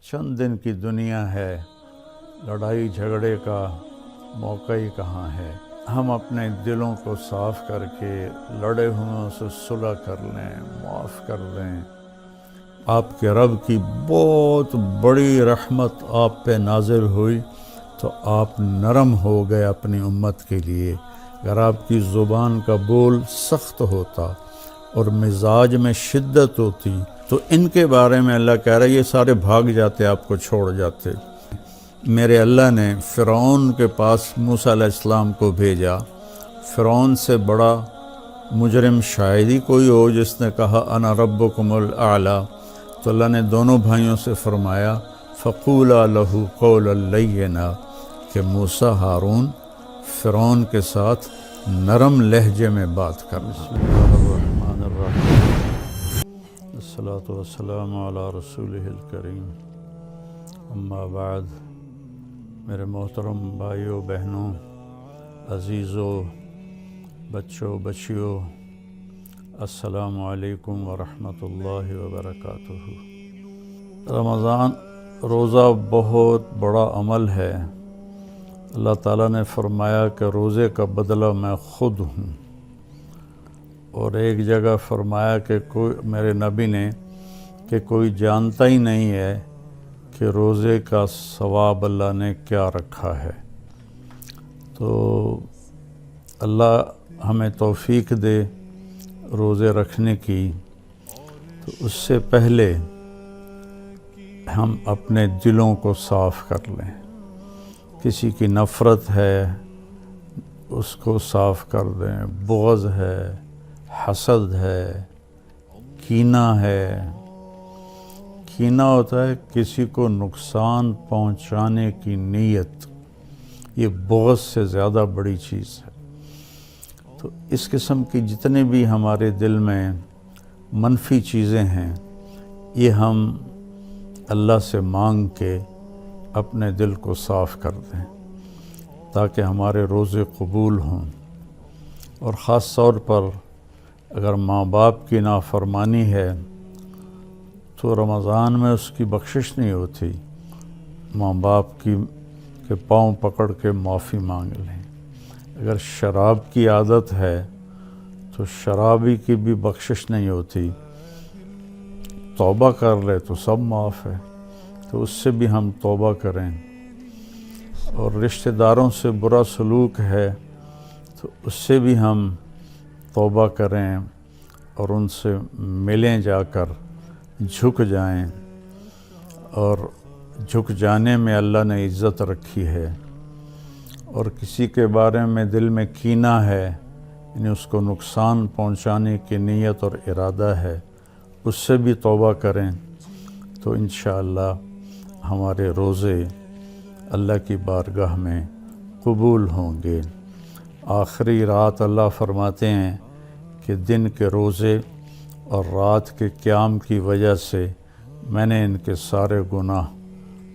چند دن کی دنیا ہے، لڑائی جھگڑے کا موقع ہی کہاں ہے۔ ہم اپنے دلوں کو صاف کر کے لڑے ہوئوں سے صلح کر لیں، معاف کر لیں۔ آپ کے رب کی بہت بڑی رحمت آپ پہ نازل ہوئی تو آپ نرم ہو گئے اپنی امت کے لیے۔ اگر آپ کی زبان کا بول سخت ہوتا اور مزاج میں شدت ہوتی تو ان کے بارے میں اللہ کہہ رہا ہے یہ سارے بھاگ جاتے، آپ کو چھوڑ جاتے۔ میرے اللہ نے فرعون کے پاس موسیٰ علیہ السلام کو بھیجا۔ فرعون سے بڑا مجرم شاید ہی کوئی ہو جس نے کہا انا ربکم الاعلی۔ تو اللہ نے دونوں بھائیوں سے فرمایا فقولا لہ قولا لینا، کہ موسیٰ ہارون فرعون کے ساتھ نرم لہجے میں بات کر۔ بسم اللہ الرحمن الرحیم، الصلاۃ والسلام علی رسولہ الکریم، اما بعد۔ میرے محترم بھائیوں بہنوں، عزیزوں، بچوں بچیوں، السلام علیکم ورحمۃ اللہ وبرکاتہ۔ رمضان روزہ بہت بڑا عمل ہے۔ اللہ تعالیٰ نے فرمایا کہ روزے کا بدلہ میں خود ہوں، اور ایک جگہ فرمایا کہ میرے نبی نے کہ کوئی جانتا ہی نہیں ہے کہ روزے کا ثواب اللہ نے کیا رکھا ہے۔ تو اللہ ہمیں توفیق دے روزے رکھنے کی۔ تو اس سے پہلے ہم اپنے دلوں کو صاف کر لیں۔ کسی کی نفرت ہے اس کو صاف کر دیں، بغض ہے، حسد ہے، کینہ ہے۔ کینہ ہوتا ہے کسی کو نقصان پہنچانے کی نیت، یہ بغض سے زیادہ بڑی چیز ہے۔ تو اس قسم کی جتنے بھی ہمارے دل میں منفی چیزیں ہیں، یہ ہم اللہ سے مانگ کے اپنے دل کو صاف کر دیں تاکہ ہمارے روزے قبول ہوں۔ اور خاص طور پر اگر ماں باپ کی نافرمانی ہے تو رمضان میں اس کی بخشش نہیں ہوتی۔ ماں باپ کے پاؤں پکڑ کے معافی مانگ لیں۔ اگر شراب کی عادت ہے تو شرابی کی بھی بخشش نہیں ہوتی، توبہ کر لے تو سب معاف ہے۔ تو اس سے بھی ہم توبہ کریں۔ اور رشتہ داروں سے برا سلوک ہے تو اس سے بھی ہم توبہ کریں اور ان سے ملیں، جا کر جھک جائیں۔ اور جھک جانے میں اللہ نے عزت رکھی ہے۔ اور کسی کے بارے میں دل میں کینہ ہے، یعنی اس کو نقصان پہنچانے کی نیت اور ارادہ ہے، اس سے بھی توبہ کریں تو انشاءاللہ ہمارے روزے اللہ کی بارگاہ میں قبول ہوں گے۔ آخری رات اللہ فرماتے ہیں کہ دن کے روزے اور رات کے قیام کی وجہ سے میں نے ان کے سارے گناہ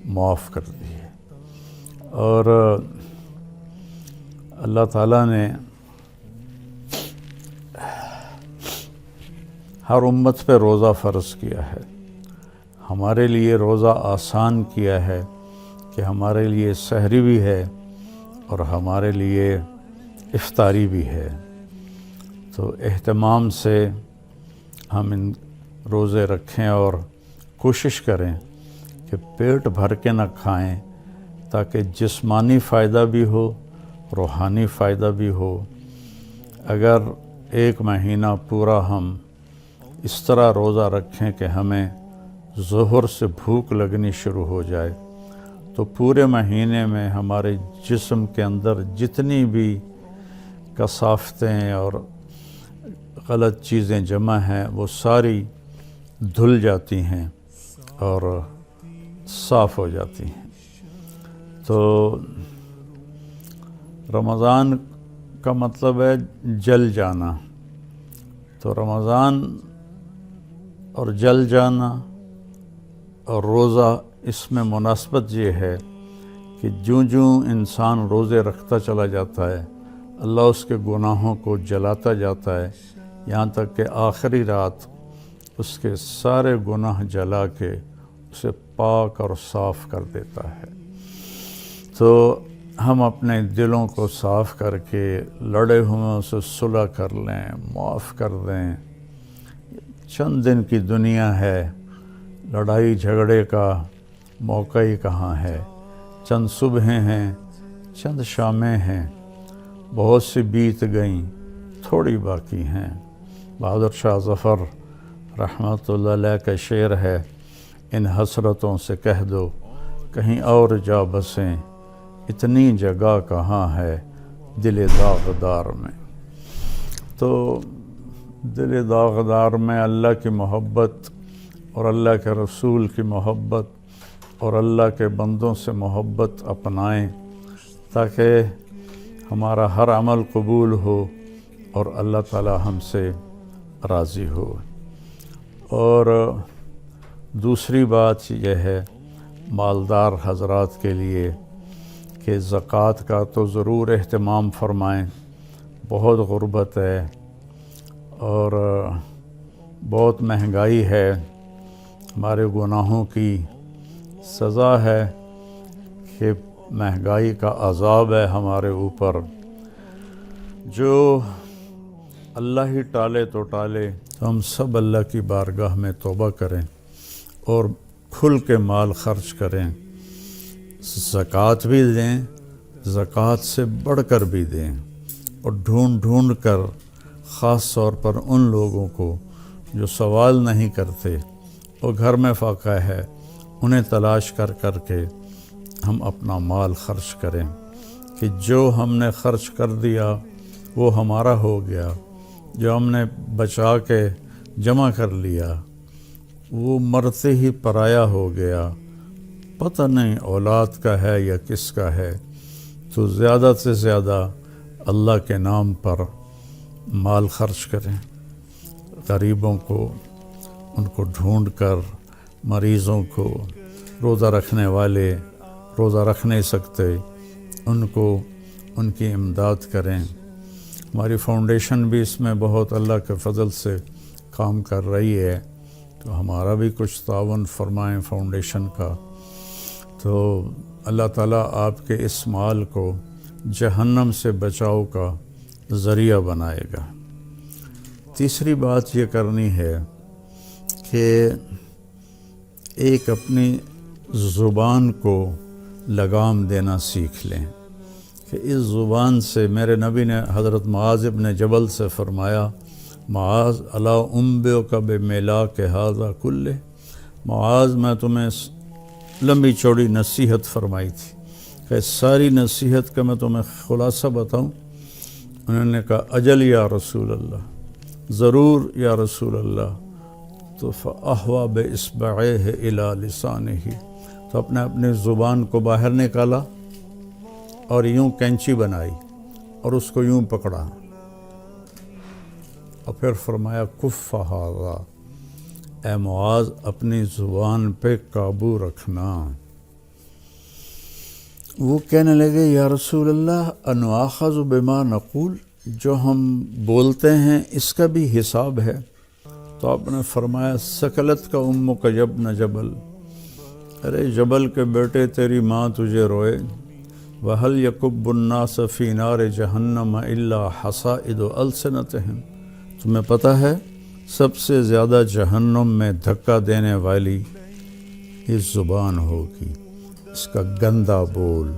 معاف کر دیے۔ اور اللہ تعالیٰ نے ہر امت پہ روزہ فرض کیا ہے۔ ہمارے لیے روزہ آسان کیا ہے کہ ہمارے لیے سحری بھی ہے اور ہمارے لیے افطاری بھی ہے۔ تو اہتمام سے ہم ان روزے رکھیں اور کوشش کریں کہ پیٹ بھر کے نہ کھائیں تاکہ جسمانی فائدہ بھی ہو، روحانی فائدہ بھی ہو۔ اگر ایک مہینہ پورا ہم اس طرح روزہ رکھیں کہ ہمیں ظہر سے بھوک لگنی شروع ہو جائے تو پورے مہینے میں ہمارے جسم کے اندر جتنی بھی کثافتیں اور غلط چیزیں جمع ہیں وہ ساری دھل جاتی ہیں اور صاف ہو جاتی ہیں۔ تو رمضان کا مطلب ہے جل جانا۔ تو رمضان اور جل جانا اور روزہ، اس میں مناسبت یہ ہے کہ جوں انسان روزے رکھتا چلا جاتا ہے اللہ اس کے گناہوں کو جلاتا جاتا ہے، یہاں تک کہ آخری رات اس کے سارے گناہ جلا کے اسے پاک اور صاف کر دیتا ہے۔ تو ہم اپنے دلوں کو صاف کر کے لڑے ہوئوں سے صلح کر لیں، معاف کر دیں۔ چند دن کی دنیا ہے، لڑائی جھگڑے کا موقع ہی کہاں ہے۔ چند صبحیں ہیں، چند شامیں ہیں، بہت سی بیت گئیں، تھوڑی باقی ہیں۔ بہادر شاہ ظفر رحمۃ اللہ علیہ کا شعر ہے، ان حسرتوں سے کہہ دو کہیں اور جا بسیں، اتنی جگہ کہاں ہے دل داغدار میں۔ تو دل داغدار میں اللہ کی محبت اور اللہ کے رسول کی محبت اور اللہ کے بندوں سے محبت اپنائیں، تاکہ ہمارا ہر عمل قبول ہو اور اللہ تعالی ہم سے راضی ہو۔ اور دوسری بات یہ ہے مالدار حضرات کے لیے کہ زکوٰۃ کا تو ضرور اہتمام فرمائیں۔ بہت غربت ہے اور بہت مہنگائی ہے، ہمارے گناہوں کی سزا ہے کہ مہنگائی کا عذاب ہے ہمارے اوپر۔ جو اللہ ہی ٹالے تو ٹالے، تو ہم سب اللہ کی بارگاہ میں توبہ کریں اور کھل کے مال خرچ کریں، زکوٰۃ بھی دیں، زکوٰۃ سے بڑھ کر بھی دیں، اور ڈھونڈ ڈھونڈ کر خاص طور پر ان لوگوں کو جو سوال نہیں کرتے اور گھر میں فاقہ ہے، انہیں تلاش کر کر کے ہم اپنا مال خرچ کریں، کہ جو ہم نے خرچ کر دیا وہ ہمارا ہو گیا، جو ہم نے بچا کے جمع کر لیا وہ مرتے ہی پرایا ہو گیا، پتہ نہیں اولاد کا ہے یا کس کا ہے۔ تو زیادہ سے زیادہ اللہ کے نام پر مال خرچ کریں، غریبوں کو ان کو ڈھونڈ کر، مریضوں کو، روزہ رکھنے والے روزہ رکھ نہیں سکتے ان کو ان کی امداد کریں۔ ہماری فاؤنڈیشن بھی اس میں بہت اللہ کے فضل سے کام کر رہی ہے، تو ہمارا بھی کچھ تعاون فرمائیں فاؤنڈیشن کا، تو اللہ تعالیٰ آپ کے اس مال کو جہنم سے بچاؤ کا ذریعہ بنائے گا۔ تیسری بات یہ کرنی ہے کہ ایک اپنی زبان کو لگام دینا سیکھ لیں، کہ اس زبان سے میرے نبی نے حضرت معاذ ابن جبل سے فرمایا، معاذ الا انبئک بملاک ھذا کلہ، معاذ میں تمہیں لمبی چوڑی نصیحت فرمائی تھی، کہ ساری نصیحت کا میں تمہیں خلاصہ بتاؤں؟ انہوں نے کہا اجل یا رسول اللہ، ضرور یا رسول اللہ۔ تو فأحوى بإصبعيه إلى لسانه، تو اپنی زبان کو باہر نکالا اور یوں کینچی بنائی اور اس کو یوں پکڑا، اور پھر فرمایا کف ھذا، اے معاذ اپنی زبان پہ قابو رکھنا۔ وہ کہنے لگے یا رسول اللہ انؤاخذ بما نقول، جو ہم بولتے ہیں اس کا بھی حساب ہے؟ تو آپ نے فرمایا سکلت کا امک یبن جبل، ارے جبل کے بیٹے تیری ماں تجھے روئے۔ وَهَلْ يَكُبُّ النَّاسَ فِي نَارِ جَهَنَّمَ إِلَّا حَصَائِدُ أَلْسِنَتِهِمْ، تمہیں پتہ ہے سب سے زیادہ جہنم میں دھکا دینے والی اس زبان ہوگی، اس کا گندا بول،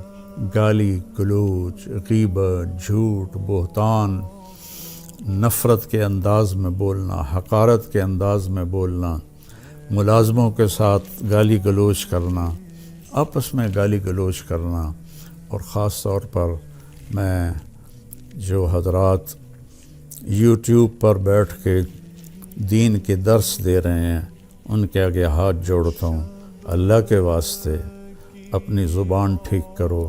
گالی گلوچ، غیبت، جھوٹ، بہتان، نفرت کے انداز میں بولنا، حقارت کے انداز میں بولنا، ملازموں کے ساتھ گالی گلوچ کرنا، آپس میں گالی گلوچ کرنا۔ اور خاص طور پر میں جو حضرات یوٹیوب پر بیٹھ کے دین کے درس دے رہے ہیں ان کے آگے ہاتھ جوڑتا ہوں، اللہ کے واسطے اپنی زبان ٹھیک کرو،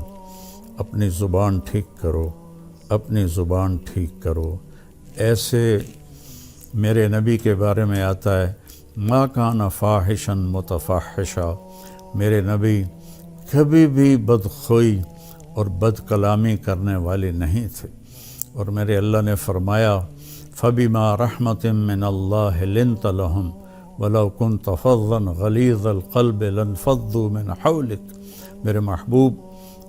اپنی زبان ٹھیک کرو، اپنی زبان ٹھیک کرو۔ ایسے میرے نبی کے بارے میں آتا ہے ما کان فاحشا متفحشا، میرے نبی کبھی بھی بدخوئی اور بد کلامی کرنے والے نہیں تھے، اور میرے اللہ نے فرمایا فَبِمَا رَحْمَةٍ مِّنَ اللَّهِ لِنْتَ لَهُمْ وَلَوْ كُنْتَ فَظًّا غَلِيظَ الْقَلْبِ لَانفَضُّوا مِنْ حَوْلِكَ۔ میرے محبوب،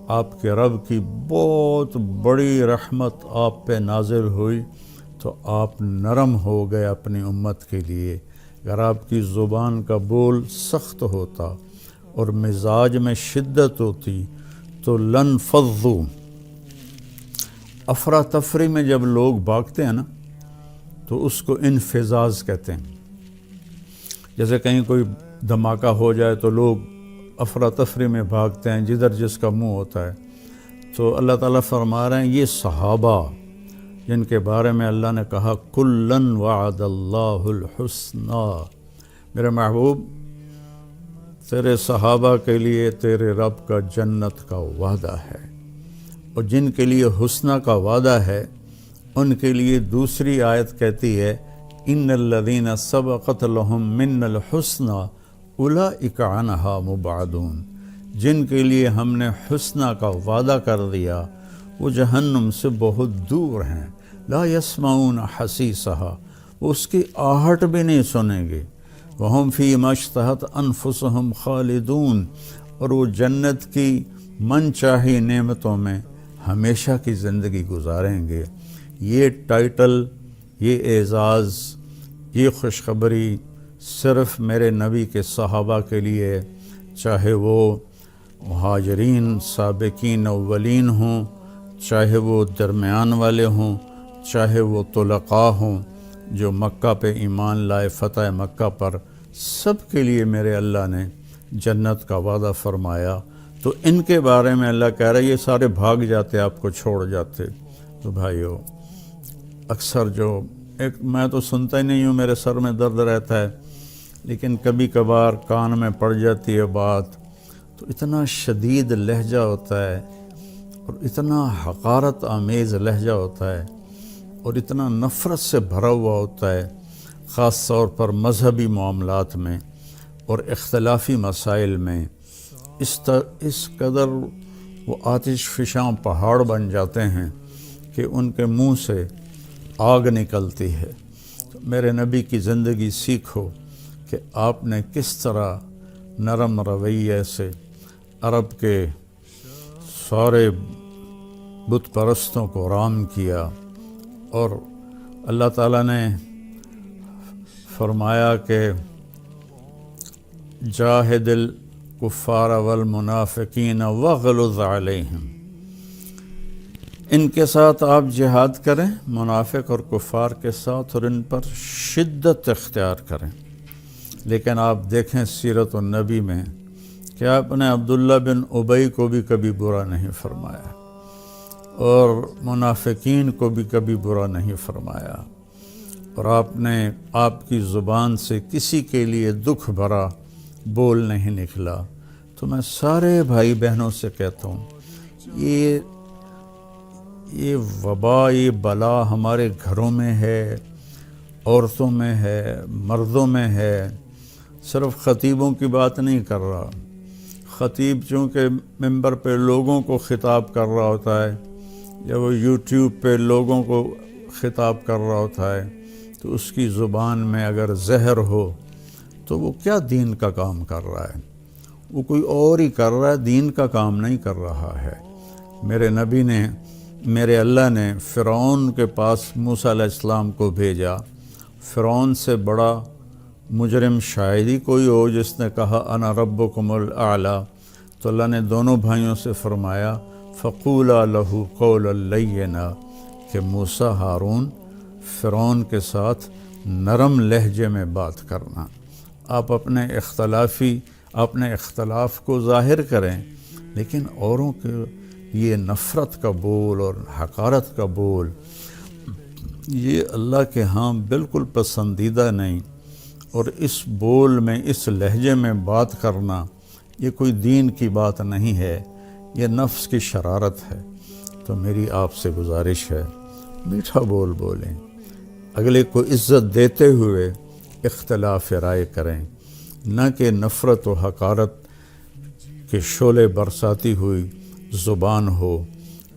آپ کے رب کی بہت بڑی رحمت آپ پہ نازل ہوئی تو آپ نرم ہو گئے اپنی امت کے لیے۔ اگر آپ کی زبان کا بول سخت ہوتا اور مزاج میں شدت ہوتی تو لنفضوا، افراتفری میں جب لوگ بھاگتے ہیں نا تو اس کو انفزاز کہتے ہیں۔ جیسے کہیں کوئی دھماکہ ہو جائے تو لوگ افراتفری میں بھاگتے ہیں جدھر جس کا منہ ہوتا ہے۔ تو اللہ تعالیٰ فرما رہے ہیں یہ صحابہ جن کے بارے میں اللہ نے کہا کُلًّا وعد اللہ الحسنی، میرے محبوب تیرے صحابہ کے لیے تیرے رب کا جنت کا وعدہ ہے، اور جن کے لیے حسنہ کا وعدہ ہے ان کے لیے دوسری آیت کہتی ہے ان الذین سبقت لهم من الحسنی اولئک عنہا مبعدون، جن کے لیے ہم نے حسنہ کا وعدہ کر دیا وہ جہنم سے بہت دور ہیں۔ لا یسمعون حسیسہا، وہ اس کی آہٹ بھی نہیں سنیں گے۔ وہم فی ما اشتہت انفسہم خالدون، اور وہ جنت کی من چاہی نعمتوں میں ہمیشہ کی زندگی گزاریں گے۔ یہ ٹائٹل، یہ اعزاز، یہ خوشخبری صرف میرے نبی کے صحابہ کے لیے، چاہے وہ مہاجرین سابقین اولین ہوں، چاہے وہ درمیان والے ہوں، چاہے وہ طلقاء ہوں جو مکہ پہ ایمان لائے فتح مکہ پر، سب کے لیے میرے اللہ نے جنت کا وعدہ فرمایا۔ تو ان کے بارے میں اللہ کہہ رہا ہے یہ سارے بھاگ جاتے، آپ کو چھوڑ جاتے۔ تو بھائیو، اکثر جو میں تو سنتا ہی نہیں ہوں، میرے سر میں درد رہتا ہے، لیکن کبھی کبھار کان میں پڑ جاتی ہے بات، تو اتنا شدید لہجہ ہوتا ہے اور اتنا حقارت آمیز لہجہ ہوتا ہے اور اتنا نفرت سے بھرا ہوا ہوتا ہے، خاص طور پر مذہبی معاملات میں اور اختلافی مسائل میں۔ اس قدر وہ آتش فشاں پہاڑ بن جاتے ہیں کہ ان کے منہ سے آگ نکلتی ہے۔ تو میرے نبی کی زندگی سیکھو کہ آپ نے کس طرح نرم رویے سے عرب کے سارے بت پرستوں کو رام کیا، اور اللہ تعالیٰ نے فرمایا کہ جاہد الکفار والمنافقین واغلظ علیہم، ان کے ساتھ آپ جہاد کریں، منافق اور کفار کے ساتھ، اور ان پر شدت اختیار کریں۔ لیکن آپ دیکھیں سیرت النبی میں کہ آپ نے عبداللہ بن ابی کو بھی کبھی برا نہیں فرمایا اور منافقین کو بھی کبھی برا نہیں فرمایا، اور آپ کی زبان سے کسی کے لیے دکھ بھرا بول نہیں نکلا۔ تو میں سارے بھائی بہنوں سے کہتا ہوں یہ وبا، یہ بلا ہمارے گھروں میں ہے، عورتوں میں ہے، مردوں میں ہے۔ صرف خطیبوں کی بات نہیں کر رہا، خطیب چونکہ ممبر پہ لوگوں کو خطاب کر رہا ہوتا ہے یا وہ یوٹیوب پہ لوگوں کو خطاب کر رہا ہوتا ہے، تو اس کی زبان میں اگر زہر ہو تو وہ کیا دین کا کام کر رہا ہے؟ وہ کوئی اور ہی کر رہا ہے، دین کا کام نہیں کر رہا ہے۔ میرے اللہ نے فرعون کے پاس موسیٰ علیہ السلام کو بھیجا۔ فرعون سے بڑا مجرم شاید ہی کوئی ہو جس نے کہا انا ربکم الاعلی۔ تو اللہ نے دونوں بھائیوں سے فرمایا فقولا لہ قولا لینا، کہ موسیٰ ہارون فرعون کے ساتھ نرم لہجے میں بات کرنا۔ آپ اپنے اختلاف کو ظاہر کریں، لیکن اوروں کے یہ نفرت کا بول اور حقارت کا بول، یہ اللہ کے ہاں بالکل پسندیدہ نہیں۔ اور اس بول میں، اس لہجے میں بات کرنا، یہ کوئی دین کی بات نہیں ہے، یہ نفس کی شرارت ہے۔ تو میری آپ سے گزارش ہے میٹھا بول بولیں، اگلے کو عزت دیتے ہوئے اختلاف رائے کریں، نہ کہ نفرت و حقارت کے شعلے برساتی ہوئی زبان ہو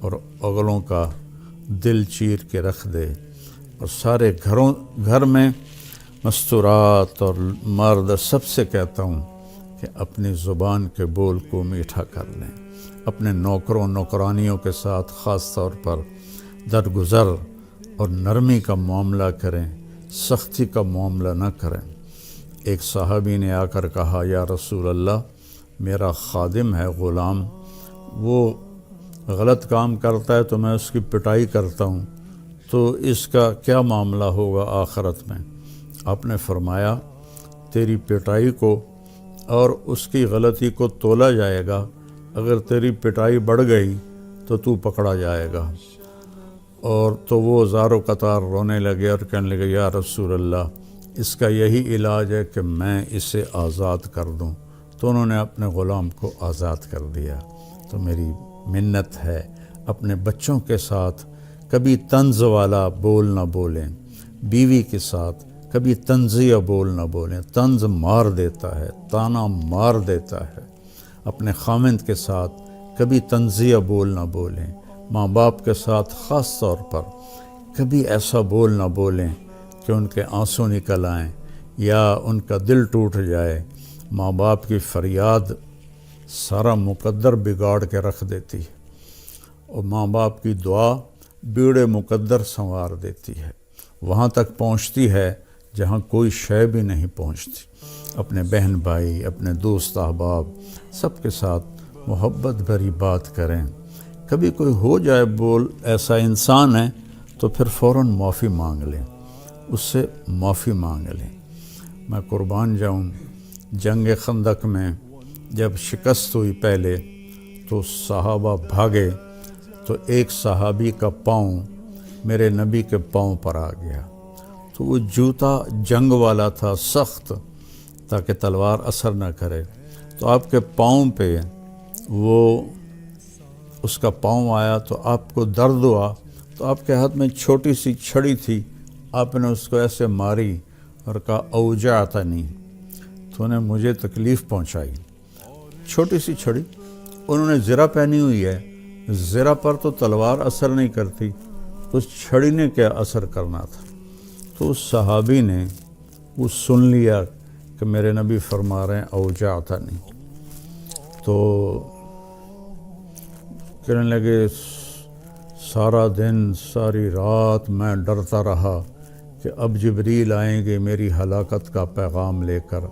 اور اگلوں کا دل چیر کے رکھ دے، اور سارے گھر میں مستورات اور مرد سب سے کہتا ہوں کہ اپنی زبان کے بول کو میٹھا کر لیں، اپنے نوکروں نوکرانیوں کے ساتھ خاص طور پر درگزر اور نرمی کا معاملہ کریں، سختی کا معاملہ نہ کریں۔ ایک صحابی نے آ کر کہا، یا رسول اللہ، میرا خادم ہے، غلام، وہ غلط کام کرتا ہے تو میں اس کی پٹائی کرتا ہوں، تو اس کا کیا معاملہ ہوگا آخرت میں؟ آپ نے فرمایا، تیری پٹائی کو اور اس کی غلطی کو تولا جائے گا، اگر تیری پٹائی بڑھ گئی تو تو پکڑا جائے گا۔ اور تو وہ زار و قطار رونے لگے اور کہنے لگے، یا رسول اللہ، اس کا یہی علاج ہے کہ میں اسے آزاد کر دوں۔ تو انہوں نے اپنے غلام کو آزاد کر دیا۔ تو میری منت ہے، اپنے بچوں کے ساتھ کبھی طنز والا بول نہ بولیں، بیوی کے ساتھ کبھی طنزیہ بول نہ بولیں، طنز مار دیتا ہے، طعنہ مار دیتا ہے۔ اپنے خامند کے ساتھ کبھی طنزیہ بول نہ بولیں، ماں باپ کے ساتھ خاص طور پر کبھی ایسا بول نہ بولیں کہ ان کے آنسو نکل آئیں یا ان کا دل ٹوٹ جائے۔ ماں باپ کی فریاد سارا مقدر بگاڑ کے رکھ دیتی ہے، اور ماں باپ کی دعا بیڑے مقدر سنوار دیتی ہے، وہاں تک پہنچتی ہے جہاں کوئی شے بھی نہیں پہنچتی۔ اپنے بہن بھائی، اپنے دوست احباب سب کے ساتھ محبت بھری بات کریں۔ کبھی کوئی ہو جائے بول ایسا انسان ہے تو پھر فوراً معافی مانگ لیں، اس سے معافی مانگ لیں۔ میں قربان جاؤں، جنگ خندق میں جب شکست ہوئی پہلے تو صحابہ بھاگے، تو ایک صحابی کا پاؤں میرے نبی کے پاؤں پر آ گیا۔ تو وہ جوتا جنگ والا تھا، سخت، تاکہ تلوار اثر نہ کرے۔ تو آپ کے پاؤں پہ وہ اس کا پاؤں آیا تو آپ کو درد ہوا، تو آپ کے ہاتھ میں چھوٹی سی چھڑی تھی، آپ نے اس کو ایسے ماری اور کہا، اوجعتنی، تو نے مجھے تکلیف پہنچائی۔ چھوٹی سی چھڑی، انہوں نے زرہ پہنی ہوئی ہے، زرہ پر تو تلوار اثر نہیں کرتی، اس چھڑی نے کیا اثر کرنا تھا؟ تو اس صحابی نے وہ سن لیا کہ میرے نبی فرما رہے ہیں اوجعتنی، تو کہنے لگے، سارا دن ساری رات میں ڈرتا رہا کہ اب جبریل آئیں گے میری ہلاکت کا پیغام لے کر،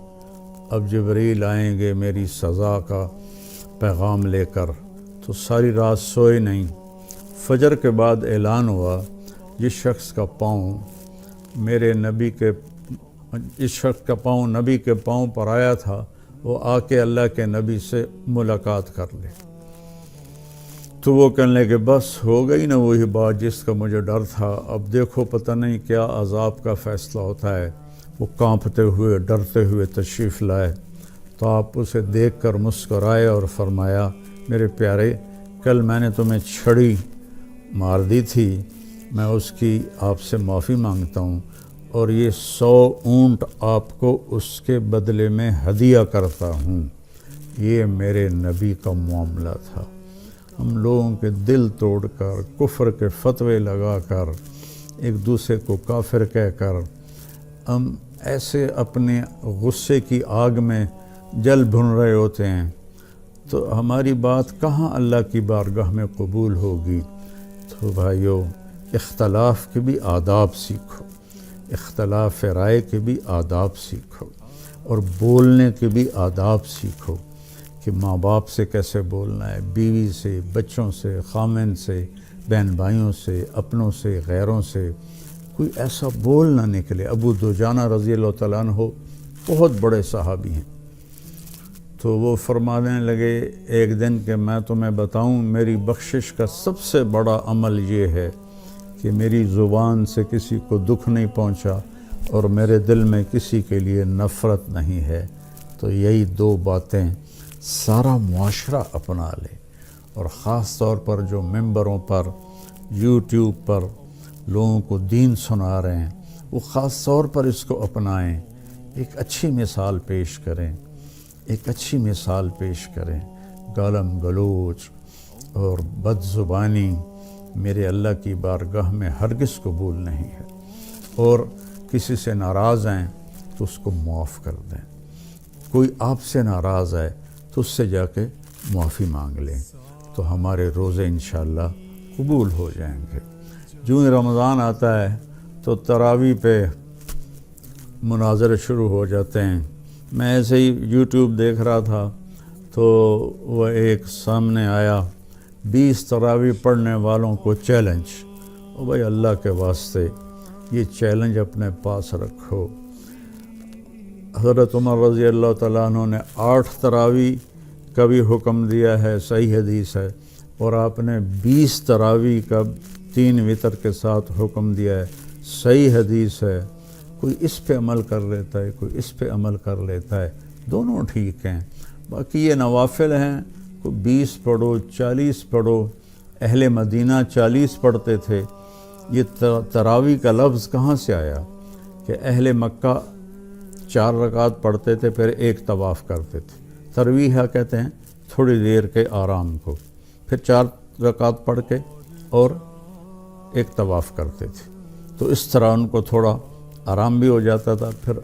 اب جبریل آئیں گے میری سزا کا پیغام لے کر، تو ساری رات سوئے نہیں۔ فجر کے بعد اعلان ہوا، جس شخص کا پاؤں میرے نبی کے اس شخص کا پاؤں نبی کے پاؤں پر آیا تھا، وہ آ کے اللہ کے نبی سے ملاقات کر لے۔ تو وہ کہنے لگے، بس ہو گئی نا وہی بات جس کا مجھے ڈر تھا، اب دیکھو پتہ نہیں کیا عذاب کا فیصلہ ہوتا ہے۔ وہ کانپتے ہوئے ڈرتے ہوئے تشریف لائے، تو آپ اسے دیکھ کر مسکرائے اور فرمایا، میرے پیارے، کل میں نے تمہیں چھڑی مار دی تھی، میں اس کی آپ سے معافی مانگتا ہوں، اور یہ 100 اونٹ آپ کو اس کے بدلے میں ہدیہ کرتا ہوں۔ یہ میرے نبی کا معاملہ تھا۔ ہم لوگوں کے دل توڑ کر، کفر کے فتوے لگا کر، ایک دوسرے کو کافر کہہ کر، ہم ایسے اپنے غصے کی آگ میں جل بھن رہے ہوتے ہیں، تو ہماری بات کہاں اللہ کی بارگاہ میں قبول ہوگی؟ تو بھائیو، اختلاف کے بھی آداب سیکھو، اختلاف رائے کے بھی آداب سیکھو، اور بولنے کے بھی آداب سیکھو کہ ماں باپ سے کیسے بولنا ہے، بیوی سے، بچوں سے، خامن سے، بہن بھائیوں سے، اپنوں سے، غیروں سے، کوئی ایسا بول نہ نکلے۔ ابو دجانہ رضی اللہ تعالیٰ عنہ بہت بڑے صحابی ہیں، تو وہ فرمانے لگے ایک دن کہ میں تمہیں بتاؤں، میری بخشش کا سب سے بڑا عمل یہ ہے کہ میری زبان سے کسی کو دکھ نہیں پہنچا اور میرے دل میں کسی کے لیے نفرت نہیں ہے۔ تو یہی 2 باتیں سارا معاشرہ اپنا لے، اور خاص طور پر جو ممبروں پر، یوٹیوب پر لوگوں کو دین سنا رہے ہیں، وہ خاص طور پر اس کو اپنائیں، ایک اچھی مثال پیش کریں، ایک اچھی مثال پیش کریں۔ گالم گلوچ اور بد زبانی میرے اللہ کی بارگاہ میں ہرگز قبول نہیں ہے، اور کسی سے ناراض ہیں تو اس کو معاف کر دیں۔ کوئی آپ سے ناراض ہے تو اس سے جا کے معافی مانگ لیں، تو ہمارے روزے انشاءاللہ قبول ہو جائیں گے۔ جو ہی رمضان آتا ہے تو تراویح پہ مناظرے شروع ہو جاتے ہیں۔ میں ایسے ہی یوٹیوب دیکھ رہا تھا تو وہ ایک سامنے آیا 20 تراویح پڑھنے والوں کو چیلنج۔ او بھائی اللہ کے واسطے یہ چیلنج اپنے پاس رکھو۔ حضرت عمر رضی اللہ تعالیٰ عنہ نے 8 تراویح کا بھی حکم دیا ہے، صحیح حدیث ہے، اور آپ نے 20 تراویح کا 3 وتر کے ساتھ حکم دیا ہے، صحیح حدیث ہے۔ کوئی اس پہ عمل کر لیتا ہے، کوئی اس پہ عمل کر لیتا ہے، دونوں ٹھیک ہیں۔ باقی یہ نوافل ہیں، کوئی 20 پڑھو 40 پڑھو، اہل مدینہ 40 پڑھتے تھے۔ یہ تراویح کا لفظ کہاں سے آیا کہ اہل مکہ 4 رکعت پڑھتے تھے پھر ایک طواف کرتے تھے۔ ترویحہ کہتے ہیں تھوڑی دیر کے آرام کو، پھر 4 رکعت پڑھ کے اور ایک طواف کرتے تھے، تو اس طرح ان کو تھوڑا آرام بھی ہو جاتا تھا، پھر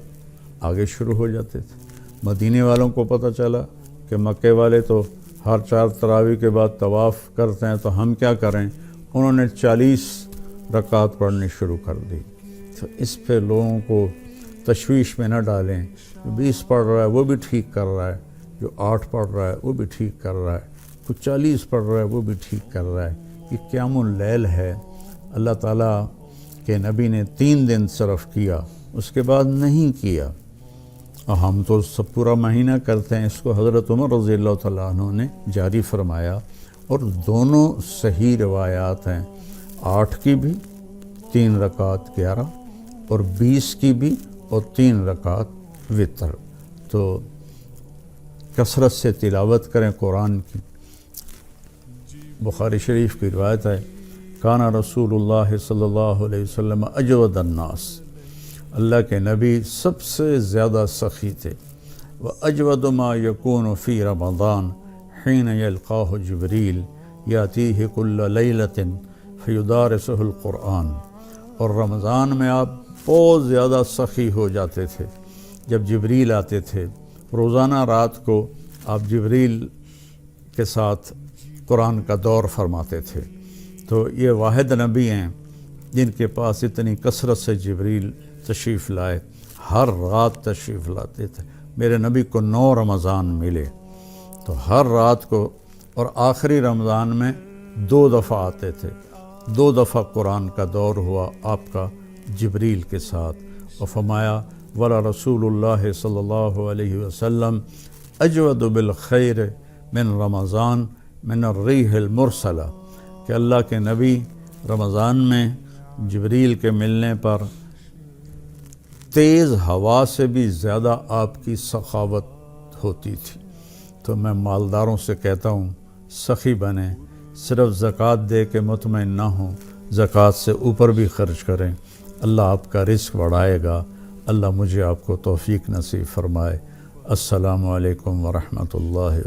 آگے شروع ہو جاتے تھے۔ مدینے والوں کو پتہ چلا کہ مکے والے تو ہر 4 تراویح کے بعد طواف کرتے ہیں، تو ہم کیا کریں؟ انہوں نے 40 رکعت پڑھنی شروع کر دی۔ تو اس پہ لوگوں کو تشویش میں نہ ڈالیں۔ جو 20 پڑھ رہا ہے وہ بھی ٹھیک کر رہا ہے، جو 8 پڑھ رہا ہے وہ بھی ٹھیک کر رہا ہے، کوئی 40 پڑھ رہا ہے وہ بھی ٹھیک کر رہا ہے۔ یہ قیام اللیل ہے، اللہ تعالیٰ کے نبی نے 3 دن صرف کیا، اس کے بعد نہیں کیا۔ اور ہم تو سب پورا مہینہ کرتے ہیں، اس کو حضرت عمر رضی اللہ تعالیٰ عنہ نے جاری فرمایا، اور دونوں صحیح روایات ہیں، 8 کی بھی 3 رکعت 11، اور 20 کی بھی اور 3 رکعت وتر۔ تو کثرت سے تلاوت کریں قرآن کی۔ بخاری شریف کی روایت ہے، کانا رسول اللہ صلی اللہ علیہ وسلم اجود الناس، اللہ کے نبی سب سے زیادہ سخی تھے۔ وَأَجْوَدُ مَا يَكُونُ فِي رَمَضَانَ حِينَ يَلْقَاهُ جِبْرِيلُ يَأْتِيهِ كُلَّ لَيْلَةٍ فَيُدَارِسُهُ الْقُرْآنَ، اور رمضان میں آپ بہت زیادہ سخی ہو جاتے تھے جب جبریل آتے تھے۔ روزانہ رات کو آپ جبریل کے ساتھ قرآن کا دور فرماتے تھے۔ تو یہ واحد نبی ہیں جن کے پاس اتنی کثرت سے جبریل تشریف لائے، ہر رات تشریف لاتے تھے۔ میرے نبی کو 9 رمضان ملے، تو ہر رات کو، اور آخری رمضان میں 2 دفعہ آتے تھے، 2 دفعہ قرآن کا دور ہوا آپ کا جبریل کے ساتھ۔ اور فرمایا ولا رسول اللہ صلی اللہ علیہ وسلم اجود بالخیر من رمضان من الریح المرسلہ، کہ اللہ کے نبی رمضان میں جبریل کے ملنے پر تیز ہوا سے بھی زیادہ آپ کی سخاوت ہوتی تھی۔ تو میں مالداروں سے کہتا ہوں سخی بنیں، صرف زکوٰۃ دے کے مطمئن نہ ہوں، زکوٰۃ سے اوپر بھی خرچ کریں، اللہ آپ کا رزق بڑھائے گا۔ اللہ مجھے آپ کو توفیق نصیب فرمائے۔ السلام علیکم ورحمۃ اللہ وبرکاتہ۔